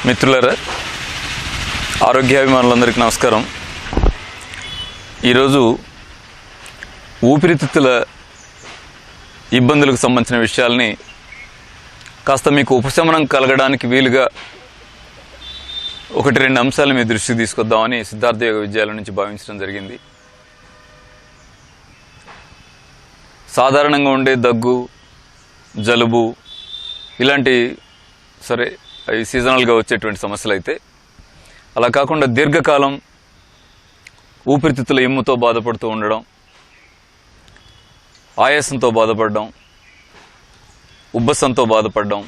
మిత్రులారా, ఆరోగ్యాభిమానులందరికీ నమస్కారం. ఈరోజు ఊపిరితిత్తుల ఇబ్బందులకు సంబంధించిన విషయాల్ని కాస్త మీకు ఉపశమనం కలగడానికి వీలుగా ఒకటి రెండు అంశాలు మీ దృష్టికి తీసుకొద్దామని సిద్ధార్థ యోగ విద్యాలయం నుంచి భావించడం జరిగింది. సాధారణంగా ఉండే దగ్గు, జలుబు ఇలాంటి సరే అవి సీజనల్గా వచ్చేటువంటి సమస్యలు అయితే, అలా కాకుండా దీర్ఘకాలం ఊపిరితిత్తుల ఇమ్ముతో బాధపడుతూ ఉండడం, ఆయాసంతో బాధపడడం, ఉబ్బసంతో బాధపడడం,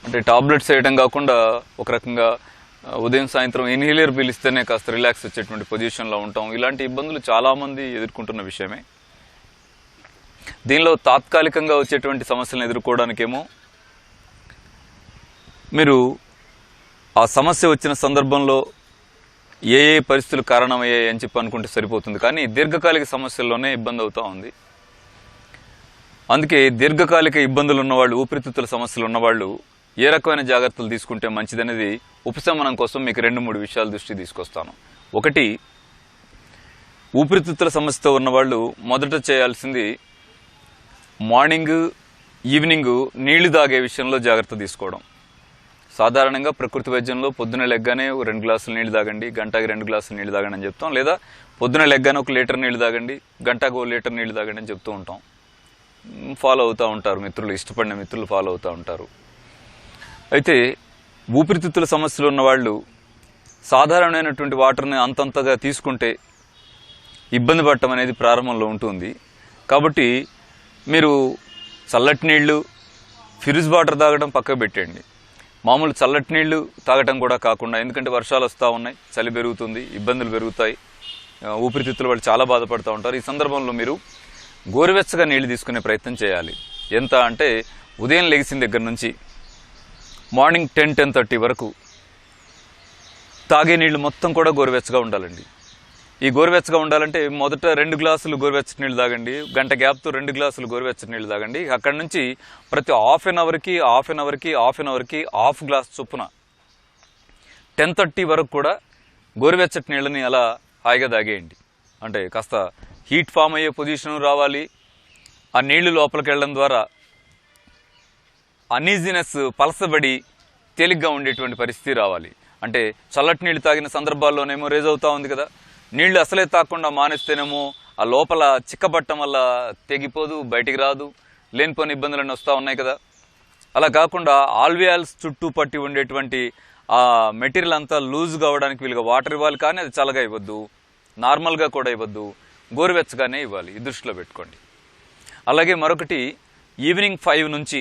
అంటే టాబ్లెట్స్ వేయడం కాకుండా ఒక రకంగా ఉదయం సాయంత్రం ఇన్హేలర్ పీలిస్తేనే కాస్త రిలాక్స్ వచ్చేటువంటి పొజిషన్లో ఉంటాం. ఇలాంటి ఇబ్బందులు చాలామంది ఎదుర్కొంటున్న విషయమే. దీనిలో తాత్కాలికంగా వచ్చేటువంటి సమస్యలను ఎదుర్కోవడానికేమో మీరు ఆ సమస్య వచ్చిన సందర్భంలో ఏ పరిస్థితులు కారణమయ్యాయి అని చెప్పి అనుకుంటే సరిపోతుంది. కానీ దీర్ఘకాలిక సమస్యల్లోనే ఇబ్బంది అవుతూ ఉంది. అందుకే దీర్ఘకాలిక ఇబ్బందులు ఉన్నవాళ్ళు, ఊపిరితిత్తుల సమస్యలు ఉన్నవాళ్ళు ఏ రకమైన జాగ్రత్తలు తీసుకుంటే మంచిదనేది ఉపశమనం కోసం మీకు 2-3 విషయాల దృష్టి తీసుకొస్తాను. ఒకటి, ఊపిరితిత్తుల సమస్యతో ఉన్నవాళ్ళు మొదట చేయాల్సింది మార్నింగ్, ఈవినింగ్ నీళ్లు తాగే విషయంలో జాగ్రత్త తీసుకోవడం. సాధారణంగా ప్రకృతి వైద్యంలో పొద్దున లెగ్గానే 2 గ్లాసులు నీళ్లు తాగండి, గంటకి 2 గ్లాసులు నీళ్లు తాగండి అని చెప్తాం. లేదా పొద్దున లెగ్గానే 1 లీటర్ నీళ్లు తాగండి, గంటకు 1 లీటర్ నీళ్లు తాగండి అని చెప్తూ ఉంటాం. ఫాలో అవుతూ ఉంటారు మిత్రులు, ఇష్టపడిన మిత్రులు ఫాలో అవుతూ ఉంటారు. అయితే ఊపిరితిత్తుల సమస్యలు ఉన్నవాళ్ళు సాధారణమైనటువంటి వాటర్ని అంతంతగా తీసుకుంటే ఇబ్బంది పడటం అనేది ప్రారంభంలో ఉంటుంది. కాబట్టి మీరు చల్లటి నీళ్లు, ఫ్రిజ్ వాటర్ తాగడం పక్కకు పెట్టండి. మామూలు చల్లటి నీళ్లు తాగటం కూడా కాకుండా, ఎందుకంటే వర్షాలు వస్తూ ఉన్నాయి, చలి పెరుగుతుంది, ఇబ్బందులు పెరుగుతాయి, ఊపిరితిత్తుల వాళ్ళు చాలా బాధపడుతూ ఉంటారు. ఈ సందర్భంలో మీరు గోరువెచ్చగా నీళ్లు తీసుకునే ప్రయత్నం చేయాలి. ఎంత అంటే ఉదయం లెగిసిన దగ్గర నుంచి మార్నింగ్ 10-10:30 వరకు తాగే నీళ్లు మొత్తం కూడా గోరువెచ్చగా ఉండాలండి. ఈ గోరువెచ్చగా ఉండాలంటే మొదట 2 గ్లాసులు గోరువెచ్చటి నీళ్ళు తాగండి, గంట గ్యాప్తో 2 గ్లాసులు గోరువెచ్చటి నీళ్ళు తాగండి. అక్కడి నుంచి ప్రతి హాఫ్ అన్ అవర్కి హాఫ్ గ్లాస్ చొప్పున 10:30 వరకు కూడా గోరువెచ్చటి నీళ్ళని అలా హాయిగా తాగేయండి. అంటే కాస్త హీట్ ఫామ్ అయ్యే పొజిషన్ రావాలి. ఆ నీళ్లు లోపలికి వెళ్ళడం ద్వారా అనీజినెస్ పలసబడి తేలిగ్గా ఉండేటువంటి పరిస్థితి రావాలి. అంటే చల్లటి నీళ్ళు తాగిన సందర్భాల్లోనేమో రేజ్ అవుతూ ఉంది కదా, నీళ్లు అసలే తాగకుండా మానేస్తేనేమో ఆ లోపల చిక్కబట్టం వల్ల తెగిపోదు, బయటికి రాదు, లేనిపోని ఇబ్బందులన్నీ వస్తూ ఉన్నాయి కదా. అలా కాకుండా ఆల్వియాల్స్ చుట్టూ పట్టి ఉండేటువంటి ఆ మెటీరియల్ అంతా లూజ్ కావడానికి వీలుగా వాటర్ ఇవ్వాలి. కానీ అది చల్లగా ఇవ్వద్దు, నార్మల్గా కూడా ఇవ్వద్దు, గోరువెచ్చగానే ఇవ్వాలి. ఈ దృష్టిలో పెట్టుకోండి. అలాగే మరొకటి, ఈవినింగ్ 5 నుంచి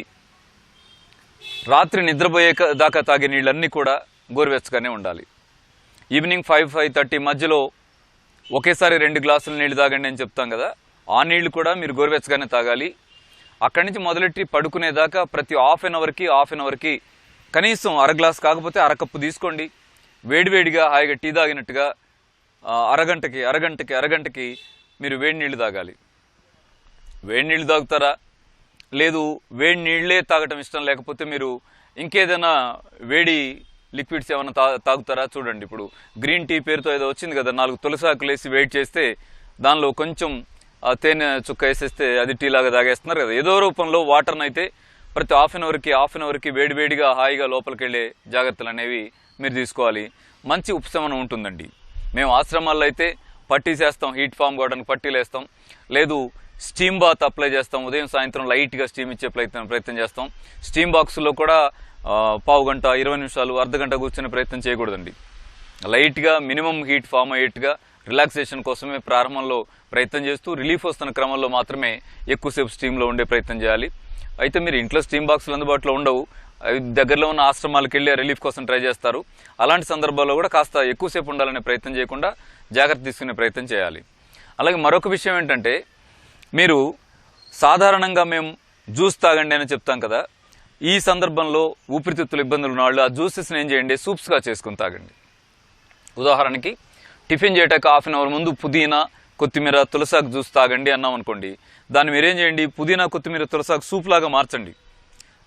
రాత్రి నిద్రపోయే దాకా తాగే నీళ్ళన్నీ కూడా గోరువెచ్చగానే ఉండాలి. ఈవినింగ్ 5-5:30 మధ్యలో ఒకేసారి 2 గ్లాసులు నీళ్లు తాగండి అని చెప్తాం కదా, ఆ నీళ్లు కూడా మీరు గోరువెచ్చగానే తాగాలి. అక్కడి నుంచి మొదలెట్టి పడుకునేదాకా ప్రతి హాఫ్ అన్ అవర్కి కనీసం 1/2 గ్లాస్ కాకపోతే 1/2 కప్పు తీసుకోండి. వేడివేడిగా హాయిగా టీ తాగినట్టుగా అరగంటకి మీరు వేడి నీళ్లు తాగాలి. వేడి నీళ్లు తాగుతారా, లేదు వేడి నీళ్లే తాగటం ఇష్టం లేకపోతే మీరు ఇంకేదైనా వేడి లిక్విడ్స్ ఏమైనా తాగుతారా చూడండి. ఇప్పుడు గ్రీన్ టీ పేరుతో ఏదో వచ్చింది కదా, 4 తులసాకులు వేసి వేడి చేస్తే దానిలో కొంచెం తేనె చుక్క వేసేస్తే అది టీ లాగా తాగేస్తున్నారు కదా. ఏదో రూపంలో వాటర్ని అయితే ప్రతి హాఫ్ అన్ అవర్కి వేడివేడిగా హాయిగా లోపలికి వెళ్ళే జాగ్రత్తలు అనేవి మీరు తీసుకోవాలి. మంచి ఉపశమనం ఉంటుందండి. మేము ఆశ్రమాల్లో అయితే పట్టీస్ వేస్తాం, హీట్ ఫామ్ కావడానికి పట్టీలు వేస్తాం. లేదు స్టీమ్ బాత్ అప్లై చేస్తాం, ఉదయం సాయంత్రం లైట్గా స్టీమ్ ఇచ్చే ప్రయత్నం చేస్తాం. స్టీమ్ బాక్స్లో కూడా పావు గంట, 20 నిమిషాలు, అర్ధగంట కూర్చునే ప్రయత్నం చేయకూడదండి. లైట్గా మినిమం హీట్ ఫామ్ అయ్యేట్టుగా రిలాక్సేషన్ కోసమే ప్రారంభంలో ప్రయత్నం చేస్తూ రిలీఫ్ వస్తున్న క్రమంలో మాత్రమే ఎక్కువసేపు స్టీమ్లో ఉండే ప్రయత్నం చేయాలి. అయితే మీరు ఇంట్లో స్టీమ్ బాక్సులు అందుబాటులో ఉండవు, దగ్గరలో ఉన్న ఆశ్రమాలకు వెళ్ళి రిలీఫ్ కోసం ట్రై చేస్తారు. అలాంటి సందర్భాల్లో కూడా కాస్త ఎక్కువసేపు ఉండాలనే ప్రయత్నం చేయకుండా జాగ్రత్త తీసుకునే ప్రయత్నం చేయాలి. అలాగే మరొక విషయం ఏంటంటే, మీరు సాధారణంగా మేము జ్యూస్ తాగండి అని చెప్తాం కదా, ఈ సందర్భంలో ఊపిరితిత్తుల ఇబ్బందులు ఉన్న వాళ్ళు ఆ జ్యూసెస్ని ఏం చేయండి, సూప్స్గా చేసుకుని తాగండి. ఉదాహరణకి టిఫిన్ చేయటాక హాఫ్ అన్ అవర్ ముందు పుదీనా, కొత్తిమీర, తులసాకు జ్యూస్ తాగండి అన్నాం అనుకోండి, దాన్ని మీరేం చేయండి, పుదీనా, కొత్తిమీర, తులసాకు సూప్ లాగా మార్చండి.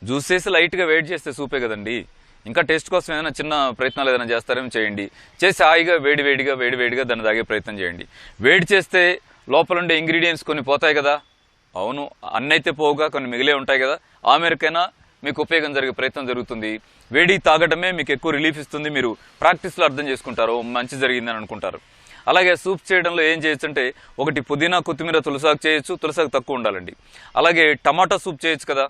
జ్యూస్ చేసి లైట్గా వేడి చేస్తే సూపే కదండి. ఇంకా టేస్ట్ కోసం ఏదైనా చిన్న ప్రయత్నాలు ఏదైనా చేస్తారేమో చేయండి. చేసి హాయిగా వేడివేడిగా దాన్ని తాగే ప్రయత్నం చేయండి. వేడి చేస్తే లోపల ఉండే ఇంగ్రీడియంట్స్ కొన్ని పోతాయి కదా, అవును అన్నీ అయితే పోవుగా, కొన్ని మిగిలే ఉంటాయి కదా, ఆ మేరకైనా మీకు ఉపయోగం జరిగే ప్రయత్నం జరుగుతుంది. వేడి తాగడమే మీకు ఎక్కువ రిలీఫ్ ఇస్తుంది. మీరు ప్రాక్టీస్లో అర్థం చేసుకుంటారు, మంచి జరిగిందని అనుకుంటారు. అలాగే సూప్ చేయడంలో ఏం చేయొచ్చు అంటే, ఒకటి పుదీనా కొత్తిమీర తులసాకు చేయొచ్చు, తులసాకు తక్కువ ఉండాలండి. అలాగే టమాటా సూప్ చేయొచ్చు కదా,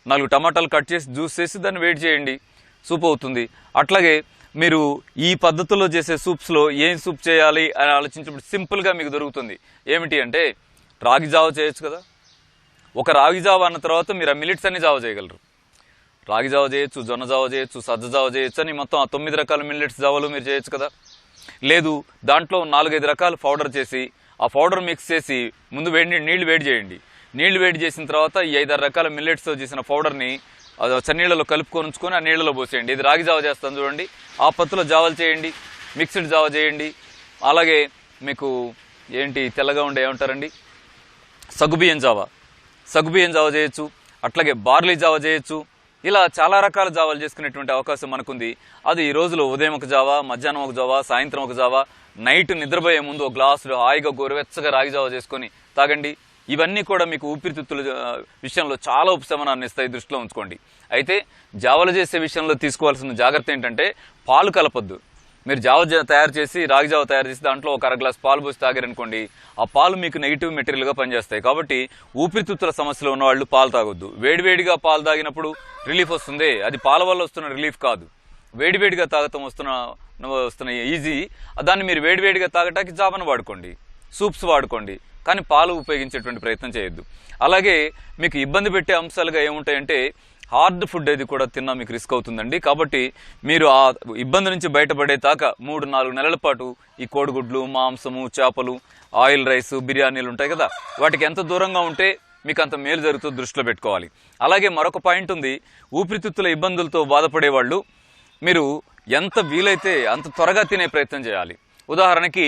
4 టమాటాలు కట్ చేసి జ్యూస్ చేసి దాన్ని వేడి చేయండి, సూప్ అవుతుంది. అట్లాగే మీరు ఈ పద్ధతిలో చేసే సూప్స్లో ఏం సూప్ చేయాలి అని ఆలోచించినప్పుడు సింపుల్గా మీకు దొరుకుతుంది. ఏమిటి అంటే రాగి జావ చేయొచ్చు కదా. ఒక రాగి జావ అన్న తర్వాత మీరు ఆ మిలిట్స్ అన్ని జావ చేయగలరు. రాగి జావ చేయొచ్చు, జొన్న జావ చేయొచ్చు, సజ్జ జావ చేయొచ్చు అని మొత్తం ఆ 9 రకాల మిల్లెట్స్ జావలు మీరు చేయొచ్చు కదా. లేదు దాంట్లో 4-5 రకాలు పౌడర్ చేసి ఆ పౌడర్ మిక్స్ చేసి ముందు నీళ్లు వేడి చేయండి. నీళ్లు వేడి చేసిన తర్వాత ఈ 5-6 రకాల మిల్లెట్స్తో చేసిన పౌడర్ని చన్నీళ్ళలో కలుపుకొని ఉంచుకొని ఆ నీళ్ళలో పోసేయండి. ఇది రాగి జావ చేస్తాను చూడండి, ఆ పత్తులో జావలు చేయండి, మిక్స్డ్ జావ చేయండి. అలాగే మీకు ఏంటి తెల్లగా ఉండే ఏమంటారండి, సగ్గుబియ్యం జావ చేయొచ్చు. అట్లాగే బార్లీ జావ చేయొచ్చు. ఇలా చాలా రకాల జావాలు చేసుకునేటువంటి అవకాశం మనకుంది. అది ఈ రోజులో ఉదయం ఒక జావ, మధ్యాహ్నం ఒక జావ, సాయంత్రం ఒక జావ, నైట్ నిద్రపోయే ముందు ఒక గ్లాసులో హాయిగా గోరువెచ్చగా రాగి జావ చేసుకొని తాగండి. ఇవన్నీ కూడా మీకు ఊపిరితిత్తుల విషయంలో చాలా ఉపశమనాన్ని ఇస్తాయి, దృష్టిలో ఉంచుకోండి. అయితే జావలు చేసే విషయంలో తీసుకోవాల్సిన జాగ్రత్త ఏంటంటే పాలు కలపొద్దు. మీరు జావ తయారు చేసి రాగి జావ తయారు చేసి దాంట్లో ఒక 1/2 గ్లాస్ పాలు పోసి తాగారనుకోండి, ఆ పాలు మీకు నెగిటివ్ మెటీరియల్గా పనిచేస్తాయి. కాబట్టి ఊపిరితిత్తుల సమస్యలు ఉన్న వాళ్ళు పాలు తాగొద్దు. వేడివేడిగా పాలు తాగినప్పుడు రిలీఫ్ వస్తుంది, అది పాల వల్ల వస్తున్న రిలీఫ్ కాదు, వేడివేడిగా తాగటం వస్తున్న ఈజీ. దాన్ని మీరు వేడివేడిగా తాగటానికి జావను వాడుకోండి, సూప్స్ వాడుకోండి, కానీ పాలు ఉపయోగించేటువంటి ప్రయత్నం చేయొద్దు. అలాగే మీకు ఇబ్బంది పెట్టే అంశాలుగా ఏముంటాయంటే హార్డ్ ఫుడ్ ఏది కూడా తిన్నా మీకు రిస్క్ అవుతుందండి. కాబట్టి మీరు ఆ ఇబ్బంది నుంచి బయటపడే దాకా 3-4 నెలల పాటు ఈ కోడిగుడ్లు, మాంసము, చేపలు, ఆయిల్ రైస్, బిర్యానీలు ఉంటాయి కదా, వాటికి ఎంత దూరంగా ఉంటే మీకు అంత మేలు జరుగుతుందో దృష్టిలో పెట్టుకోవాలి. అలాగే మరొక పాయింట్ ఉంది, ఊపిరితిత్తుల ఇబ్బందులతో బాధపడే వాళ్ళు మీరు ఎంత వీలైతే అంత త్వరగా తినే ప్రయత్నం చేయాలి. ఉదాహరణకి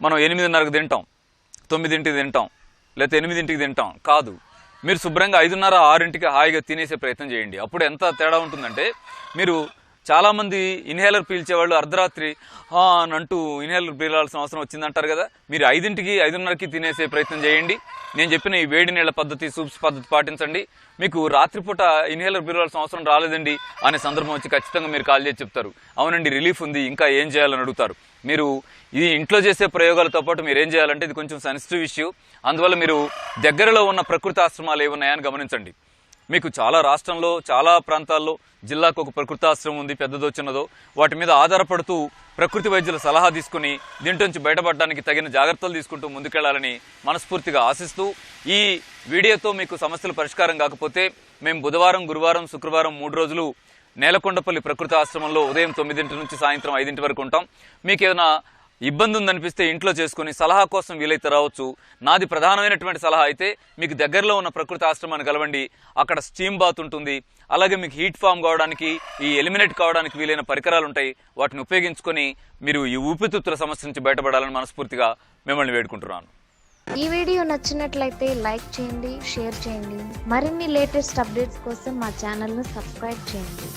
మనం 8:30కి తింటాం, 9ంటికి తింటాం, లేకపోతే 8ంటికి తింటాం కాదు, మీరు శుభ్రంగా 5:30-6ంటికి హాయిగా తినేసే ప్రయత్నం చేయండి. అప్పుడు ఎంత తేడా ఉంటుందంటే, మీరు చాలామంది ఇన్హేలర్ పీల్చేవాళ్ళు అర్ధరాత్రి అని అంటూ ఇన్హేలర్ పీలాల్సిన అవసరం వచ్చిందంటారు కదా, మీరు 5ంటికి 5:30కి తినేసే ప్రయత్నం చేయండి. నేను చెప్పిన ఈ వేడి నీళ్ళ పద్ధతి, సూప్స్ పద్ధతి పాటించండి. మీకు రాత్రిపూట ఇన్హేలర్ పీలాల్సిన అవసరం రాలేదండి అనే సందర్భం వచ్చి ఖచ్చితంగా మీరు కాల్ చేసి చెప్తారు, అవునండి రిలీఫ్ ఉంది, ఇంకా ఏం చేయాలని అడుగుతారు. మీరు ఇది ఇంట్లో చేసే ప్రయోగాలతో పాటు మీరు ఏం చేయాలంటే, ఇది కొంచెం సెన్సిటివ్ ఇష్యూ, అందువల్ల మీరు దగ్గరలో ఉన్న ప్రకృతి ఆశ్రమాలు ఏమున్నాయని గమనించండి. మీకు చాలా రాష్ట్రంలో చాలా ప్రాంతాల్లో జిల్లాకు ఒక ప్రకృతి ఆశ్రమం ఉంది, పెద్దదో చిన్నదో. వాటి మీద ఆధారపడుతూ ప్రకృతి వైద్యుల సలహా తీసుకుని దీంట్లో నుంచి బయటపడడానికి తగిన జాగ్రత్తలు తీసుకుంటూ ముందుకెళ్లాలని మనస్ఫూర్తిగా ఆశిస్తూ, ఈ వీడియోతో మీకు సమస్యలు పరిష్కారం కాకపోతే మేము బుధవారం, గురువారం, శుక్రవారం 3 రోజులు నేలకొండపల్లి ప్రకృతి ఆశ్రమంలో ఉదయం 9 నుంచి సాయంత్రం 5 వరకు ఉంటాం. మీకు ఏదైనా ఇబ్బంది ఉందనిపిస్తే ఇంట్లో చేసుకుని సలహా కోసం వీలైతే రావచ్చు. నాది ప్రధానమైనటువంటి సలహా అయితే మీకు దగ్గరలో ఉన్న ప్రకృతి ఆశ్రమాన్ని కలవండి, అక్కడ స్టీమ్ బాత్ ఉంటుంది. అలాగే మీకు హీట్ ఫామ్ కావడానికి, ఈ ఎలిమినేట్ కావడానికి వీలైన పరికరాలు ఉంటాయి, వాటిని ఉపయోగించుకొని మీరు ఈ ఊపిరితిత్తుల సమస్య నుంచి బయటపడాలని మనస్ఫూర్తిగా మిమ్మల్ని వేడుకుంటున్నాను. ఈ వీడియో నచ్చినట్లయితే లైక్ చేయండి, షేర్ చేయండి. మరిన్ని లేటెస్ట్ అప్డేట్స్ కోసం మా ఛానల్ను సబ్స్క్రైబ్ చేయండి.